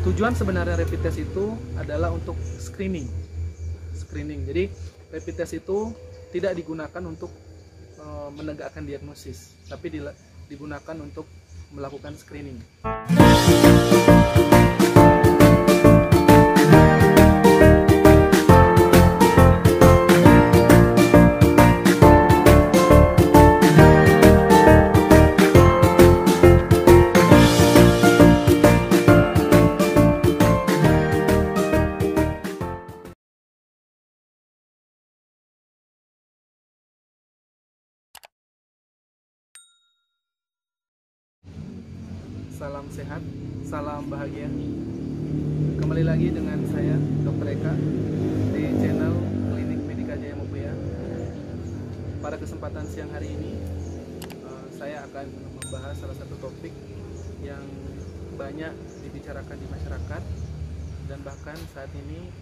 Tujuan sebenarnya rapid test itu adalah untuk screening. Jadi rapid test itu tidak digunakan untuk menegakkan diagnosis, tapi digunakan untuk melakukan screening. Salam sehat, salam bahagia. Kembali lagi dengan saya, Dr. Eka, di channel Klinik Medika Jaya Mubuya. Pada kesempatan siang hari ini, saya akan membahas salah satu topik yang banyak dibicarakan di masyarakat dan bahkan saat ini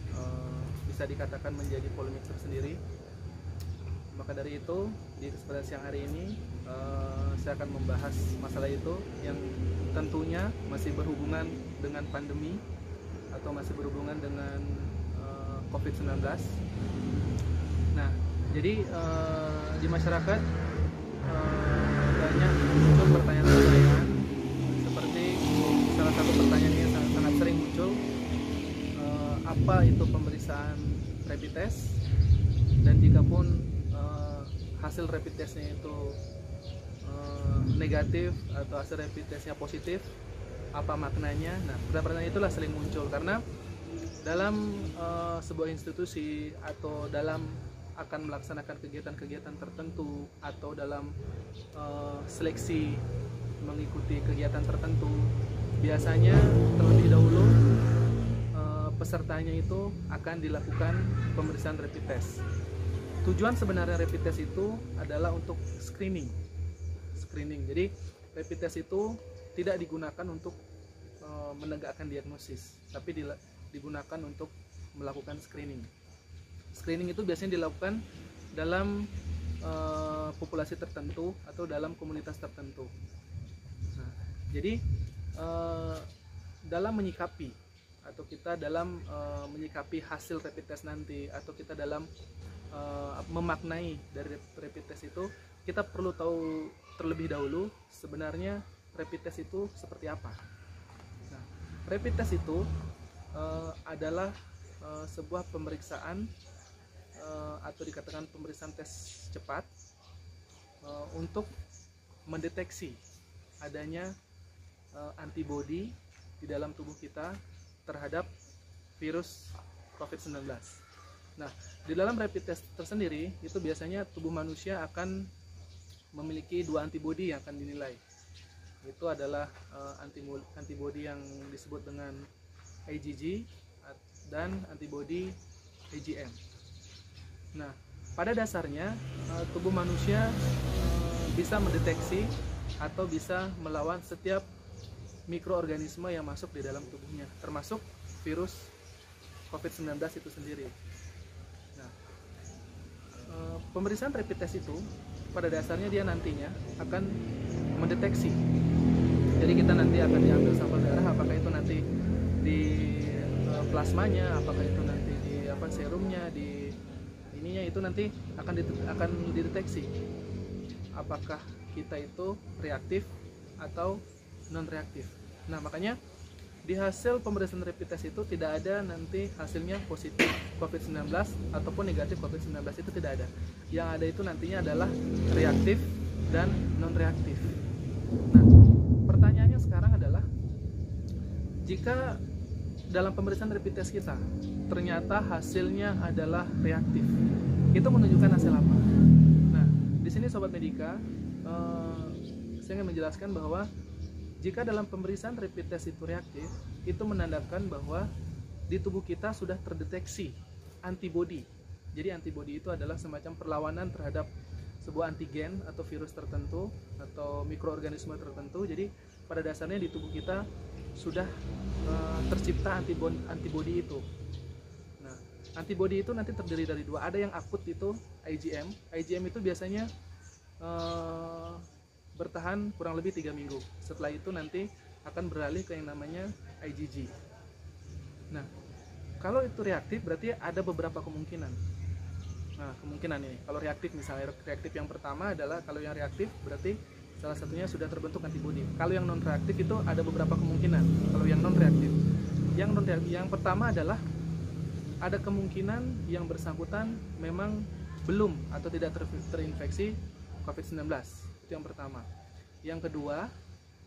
bisa dikatakan menjadi polemik tersendiri. Maka dari itu, di kesempatan siang hari ini saya akan membahas masalah itu yang tentunya masih berhubungan dengan pandemi atau masih berhubungan dengan COVID-19. Nah, jadi di masyarakat banyak muncul pertanyaan-pertanyaan seperti salah satu pertanyaan yang sangat sering muncul, apa itu pemeriksaan rapid test, dan jikapun hasil rapid testnya itu negatif atau hasil rapid testnya positif, apa maknanya? Nah, pertanyaan itulah sering muncul karena dalam sebuah institusi atau dalam akan melaksanakan kegiatan-kegiatan tertentu atau dalam seleksi mengikuti kegiatan tertentu, biasanya terlebih dahulu pesertanya itu akan dilakukan pemeriksaan rapid test. Tujuan sebenarnya rapid test itu adalah untuk screening. Jadi rapid test itu tidak digunakan untuk menegakkan diagnosis, tapi digunakan untuk melakukan screening. Screening itu biasanya dilakukan dalam populasi tertentu atau dalam komunitas tertentu. Nah, jadi dalam menyikapi atau kita dalam menyikapi hasil rapid test nanti, atau kita dalam memaknai dari rapid test itu, kita perlu tahu terlebih dahulu sebenarnya rapid test itu seperti apa. Nah, rapid test itu adalah sebuah pemeriksaan atau dikatakan pemeriksaan tes cepat untuk mendeteksi adanya antibodi di dalam tubuh kita terhadap virus COVID-19. Nah, di dalam rapid test tersendiri itu biasanya tubuh manusia akan memiliki dua antibodi yang akan dinilai. Itu adalah antibodi yang disebut dengan IgG dan antibodi IgM. Nah, pada dasarnya tubuh manusia bisa mendeteksi atau bisa melawan setiap mikroorganisme yang masuk di dalam tubuhnya, termasuk virus COVID-19 itu sendiri. Nah, pemeriksaan rapid test itu pada dasarnya dia nantinya akan mendeteksi. Jadi kita nanti akan diambil sampel darah, apakah itu nanti di plasmanya, apakah itu nanti di serumnya, di ininya, itu nanti akan dideteksi apakah kita itu reaktif atau non reaktif. Nah, makanya di hasil pemeriksaan rapid test itu tidak ada nanti hasilnya positif COVID-19 ataupun negatif COVID-19, itu tidak ada. Yang ada itu nantinya adalah reaktif dan non reaktif. Nah, pertanyaannya sekarang adalah, jika dalam pemeriksaan rapid test kita ternyata hasilnya adalah reaktif, itu menunjukkan hasil apa? Nah, di sini Sobat Medika, saya ingin menjelaskan bahwa jika dalam pemeriksaan rapid test itu reaktif, itu menandakan bahwa di tubuh kita sudah terdeteksi antibodi. Jadi antibodi itu adalah semacam perlawanan terhadap sebuah antigen atau virus tertentu atau mikroorganisme tertentu. Jadi pada dasarnya di tubuh kita sudah tercipta antibodi itu. Nah, antibodi itu nanti terdiri dari dua. Ada yang akut, itu IgM. IgM itu biasanya bertahan kurang lebih 3 minggu. Setelah itu nanti akan beralih ke yang namanya IgG. Nah, kalau itu reaktif berarti ada beberapa kemungkinan. Nah, kemungkinan ini, kalau reaktif misalnya, reaktif yang pertama adalah kalau yang reaktif berarti salah satunya sudah terbentuk antibodi. Kalau yang non reaktif itu ada beberapa kemungkinan. Kalau yang non reaktif, yang pertama adalah ada kemungkinan yang bersangkutan memang belum atau tidak terinfeksi COVID-19. Itu yang pertama. Yang kedua,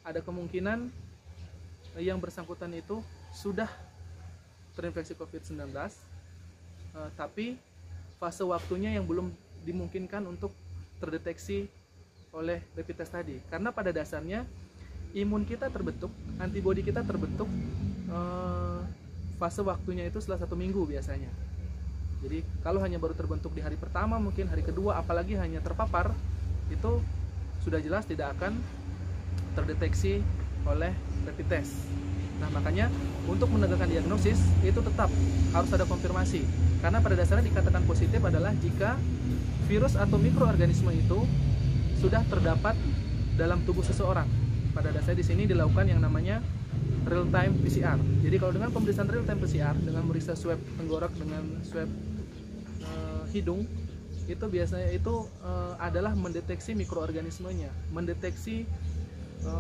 ada kemungkinan yang bersangkutan itu sudah terinfeksi COVID-19, tapi fase waktunya yang belum dimungkinkan untuk terdeteksi oleh rapid test tadi. Karena pada dasarnya imun kita terbentuk, antibodi kita terbentuk, fase waktunya itu setelah 1 minggu biasanya. Jadi kalau hanya baru terbentuk di hari pertama, mungkin hari kedua, apalagi hanya terpapar, itu sudah jelas tidak akan terdeteksi oleh rapid test. Nah, makanya untuk menegakkan diagnosis itu tetap harus ada konfirmasi. Karena pada dasarnya dikatakan positif adalah jika virus atau mikroorganisme itu sudah terdapat dalam tubuh seseorang. Pada dasarnya di sini dilakukan yang namanya real time PCR. Jadi kalau dengan pemeriksaan real time PCR dengan memeriksa swab tenggorok dengan swab hidung, itu biasanya itu adalah mendeteksi mikroorganismenya, mendeteksi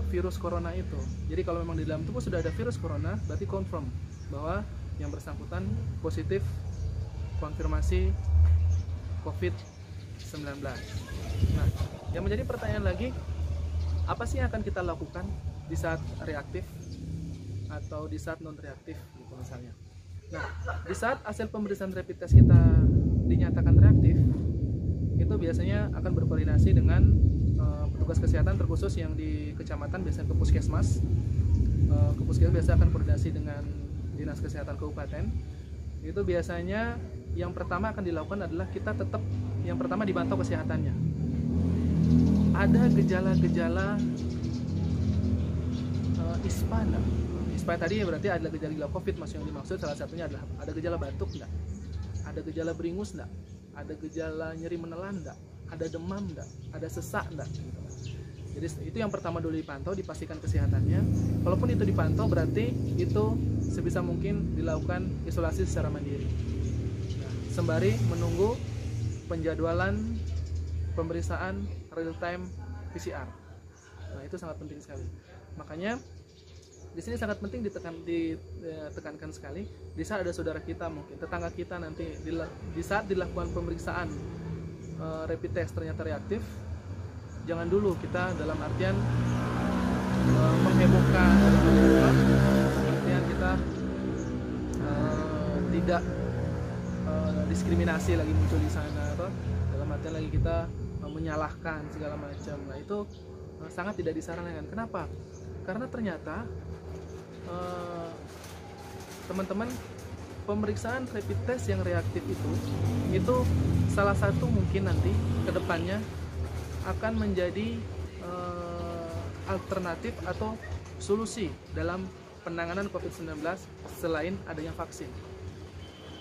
virus corona itu. Jadi kalau memang di dalam tubuh sudah ada virus corona, berarti confirm bahwa yang bersangkutan positif konfirmasi COVID-19. Nah, yang menjadi pertanyaan lagi, apa sih yang akan kita lakukan di saat reaktif atau di saat non reaktif gitu misalnya. Nah, di saat hasil pemeriksaan rapid test kita dinyatakan reaktif, itu biasanya akan berkoordinasi dengan petugas kesehatan terkhusus yang di kecamatan, biasanya ke puskesmas. Ke puskesmas biasa akan koordinasi dengan dinas kesehatan kabupaten. Itu biasanya yang pertama akan dilakukan adalah kita tetap yang pertama dibantau kesehatannya. Ada gejala-gejala ISPA enggak? ISPA tadi berarti ada gejala COVID, yang dimaksud salah satunya adalah ada gejala batuk enggak? Ada gejala beringus enggak? Ada gejala nyeri menelan enggak? Ada demam enggak? Ada sesak enggak? Jadi itu yang pertama dulu dipantau, dipastikan kesehatannya. Kalaupun itu dipantau berarti itu sebisa mungkin dilakukan isolasi secara mandiri. Nah, sembari menunggu penjadwalan pemeriksaan real time PCR. Nah, itu sangat penting sekali. Makanya di sini sangat penting ditekankan sekali di saat ada saudara kita, mungkin tetangga kita nanti di saat dilakukan pemeriksaan rapid test ternyata reaktif, jangan dulu kita dalam artian menghebohkan, artian kita tidak diskriminasi lagi muncul di sana, atau dalam artian lagi kita menyalahkan segala macam. Nah, itu sangat tidak disarankan. Kenapa? Karena ternyata teman-teman, pemeriksaan rapid test yang reaktif itu salah satu mungkin nanti kedepannya akan menjadi alternatif atau solusi dalam penanganan COVID-19 selain adanya vaksin.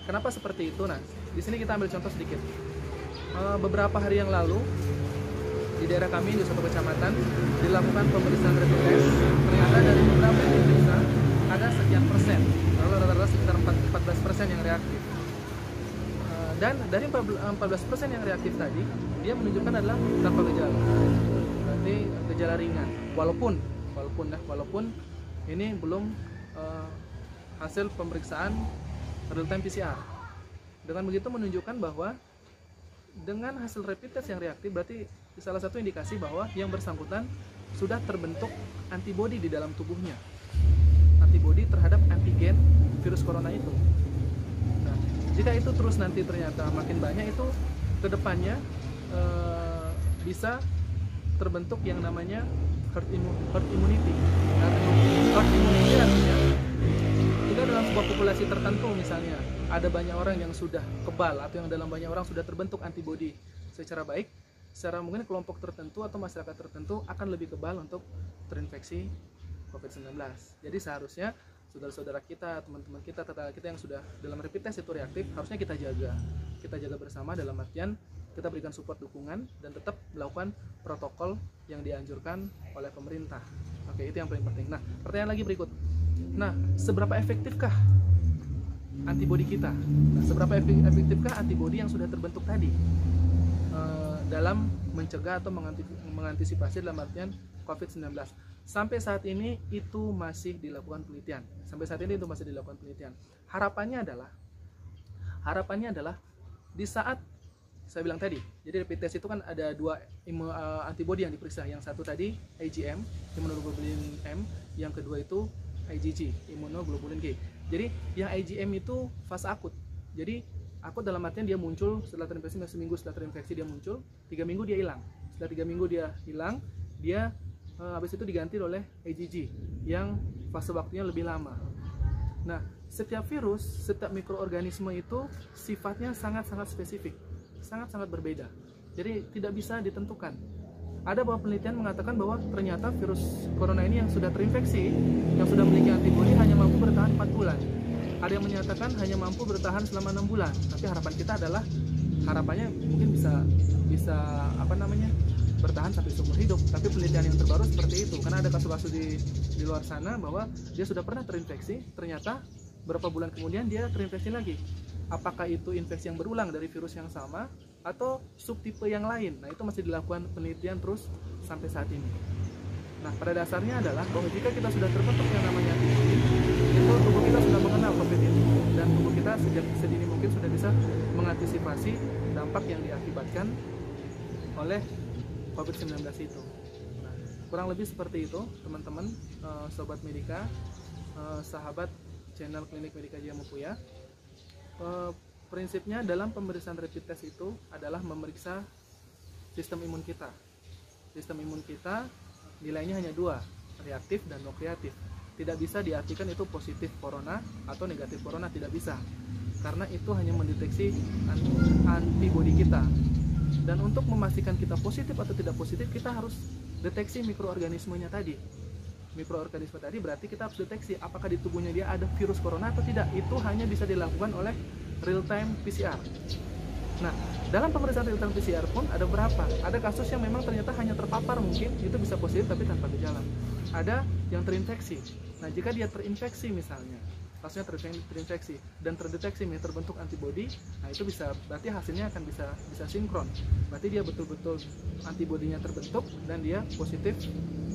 Kenapa seperti itu? Nah, di sini kita ambil contoh sedikit. Beberapa hari yang lalu di daerah kami di suatu kecamatan dilakukan pemeriksaan rapid test. Ternyata dari beberapa yang diperiksa ada sekian persen, lalu rata-rata sekitar 14% yang reaktif. Dan dari 14% yang reaktif tadi, dia menunjukkan adalah tanpa gejala, berarti gejala ringan. Walaupun ini belum hasil pemeriksaan real time PCR. Dengan begitu menunjukkan bahwa dengan hasil rapid test yang reaktif berarti salah satu indikasi bahwa yang bersangkutan sudah terbentuk antibodi di dalam tubuhnya, antibodi terhadap antigen virus corona itu. Nah, jika itu terus nanti ternyata makin banyak, itu kedepannya bisa terbentuk yang namanya herd immunity. Herd immunity artinya jika dalam sebuah populasi tertentu misalnya ada banyak orang yang sudah kebal atau yang dalam banyak orang sudah terbentuk antibodi secara baik, secara mungkin kelompok tertentu atau masyarakat tertentu akan lebih kebal untuk terinfeksi COVID-19. Jadi seharusnya saudara-saudara kita, teman-teman kita, tetangga kita yang sudah dalam rapid test itu reaktif, harusnya kita jaga bersama dalam artian kita berikan support, dukungan, dan tetap melakukan protokol yang dianjurkan oleh pemerintah. Oke, itu yang paling penting. Nah, pertanyaan lagi berikut. Nah, seberapa efektifkah antibodi kita. Nah, seberapa efektifkah antibodi yang sudah terbentuk tadi dalam mencegah atau mengantisipasi dalam artian COVID-19? Sampai saat ini itu masih dilakukan penelitian. Harapannya adalah di saat saya bilang tadi, jadi rapid test itu kan ada dua antibodi yang diperiksa. Yang satu tadi IgM, immunoglobulin M, yang kedua itu IgG, immunoglobulin G. Jadi yang IgM itu fase akut. Jadi akut dalam artian dia muncul setelah terinfeksi, seminggu setelah terinfeksi dia muncul, 3 minggu dia hilang. Setelah 3 minggu dia hilang, dia habis itu diganti oleh IgG yang fase waktunya lebih lama. Nah, setiap virus, setiap mikroorganisme itu sifatnya sangat-sangat spesifik, sangat-sangat berbeda. Jadi tidak bisa ditentukan. Ada beberapa penelitian mengatakan bahwa ternyata virus corona ini yang sudah terinfeksi, yang sudah memiliki antibodi hanya mampu bertahan 4 bulan. Ada yang menyatakan hanya mampu bertahan selama 6 bulan. Tapi harapan kita adalah harapannya mungkin bisa bertahan sampai seumur hidup. Tapi penelitian yang terbaru seperti itu, karena ada kasus-kasus di luar sana bahwa dia sudah pernah terinfeksi, ternyata berapa bulan kemudian dia terinfeksi lagi. Apakah itu infeksi yang berulang dari virus yang sama atau subtipe yang lain? Nah, itu masih dilakukan penelitian terus sampai saat ini. Nah, pada dasarnya adalah bahwa jika kita sudah terbentuk yang namanya antibodi, itu tubuh kita sudah mengenal COVID ini, dan tubuh kita sejak sedini mungkin sudah bisa mengantisipasi dampak yang diakibatkan oleh COVID-19 itu. Nah, kurang lebih seperti itu, teman-teman, Sobat Medika, sahabat channel Klinik Medika Jaya Mupuya. Prinsipnya dalam pemeriksaan rapid test itu adalah memeriksa sistem imun kita. Sistem imun kita nilainya hanya 2, reaktif dan non reaktif. Tidak bisa diartikan itu positif corona atau negatif corona, tidak bisa. Karena itu hanya mendeteksi antibodi kita. Dan untuk memastikan kita positif atau tidak positif, kita harus deteksi mikroorganismenya tadi. Mikroorganisme tadi berarti kita harus deteksi apakah di tubuhnya dia ada virus corona atau tidak. Itu hanya bisa dilakukan oleh real time PCR. Nah, dalam pemeriksaan real time PCR pun ada berapa? Ada kasus yang memang ternyata hanya terpapar, mungkin itu bisa positif tapi tanpa gejala. Ada yang terinfeksi. Nah, jika dia terinfeksi misalnya, kasusnya terinfeksi dan terdeteksi terbentuk antibodi, nah itu bisa, berarti hasilnya akan bisa sinkron. Berarti dia betul-betul antibodinya terbentuk dan dia positif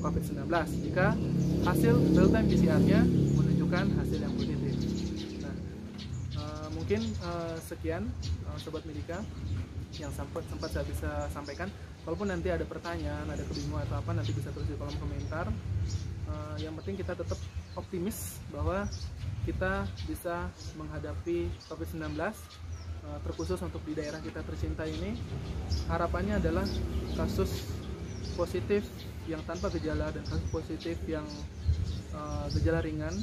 COVID-19 jika hasil real time PCR-nya menunjukkan hasil yang positif. Nah, mungkin sekian Sobat Medika yang sempat saya bisa sampaikan. Walaupun nanti ada pertanyaan, ada kebingungan atau apa, nanti bisa tulis di kolom komentar. Yang penting kita tetap optimis bahwa kita bisa menghadapi COVID-19, terkhusus untuk di daerah kita tercinta ini. Harapannya adalah kasus positif yang tanpa gejala dan kasus positif yang gejala ringan,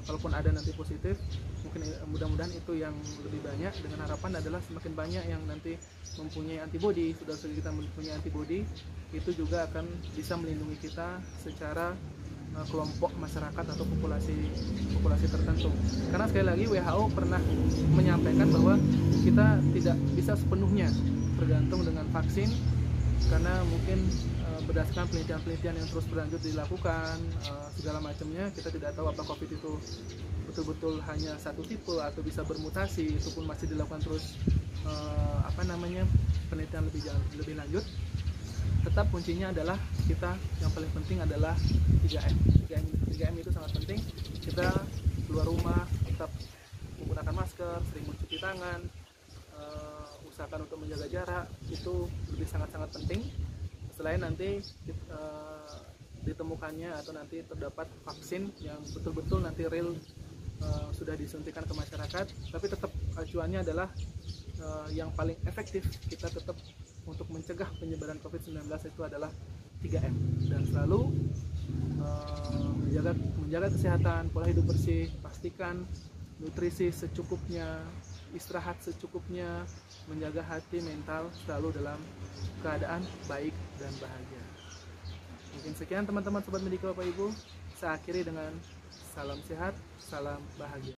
kalaupun ada nanti positif, mungkin mudah-mudahan itu yang lebih banyak, dengan harapan adalah semakin banyak yang nanti mempunyai antibodi. Sudah kita mempunyai antibodi, itu juga akan bisa melindungi kita secara kelompok masyarakat atau populasi tertentu. Karena sekali lagi WHO pernah menyampaikan bahwa kita tidak bisa sepenuhnya bergantung dengan vaksin, karena mungkin berdasarkan penelitian-penelitian yang terus berlanjut dilakukan, segala macamnya, kita tidak tahu apakah COVID itu betul-betul hanya satu tipe atau bisa bermutasi. Itu pun masih dilakukan terus penelitian lebih lanjut. Tetap kuncinya adalah kita, yang paling penting adalah 3M. 3M itu sangat penting. Kita keluar rumah tetap menggunakan masker, sering mencuci tangan, usahakan untuk menjaga jarak, itu lebih sangat-sangat penting. Selain nanti ditemukannya atau nanti terdapat vaksin yang betul-betul nanti real sudah disuntikan ke masyarakat, tapi tetap acuannya adalah yang paling efektif kita tetap untuk mencegah penyebaran COVID-19 itu adalah 3M, dan selalu menjaga kesehatan, pola hidup bersih, pastikan nutrisi secukupnya, istirahat secukupnya, menjaga hati mental selalu dalam keadaan baik dan bahagia. Mungkin sekian teman-teman Sobat Medika Bapak Ibu, saya akhiri dengan salam sehat, salam bahagia.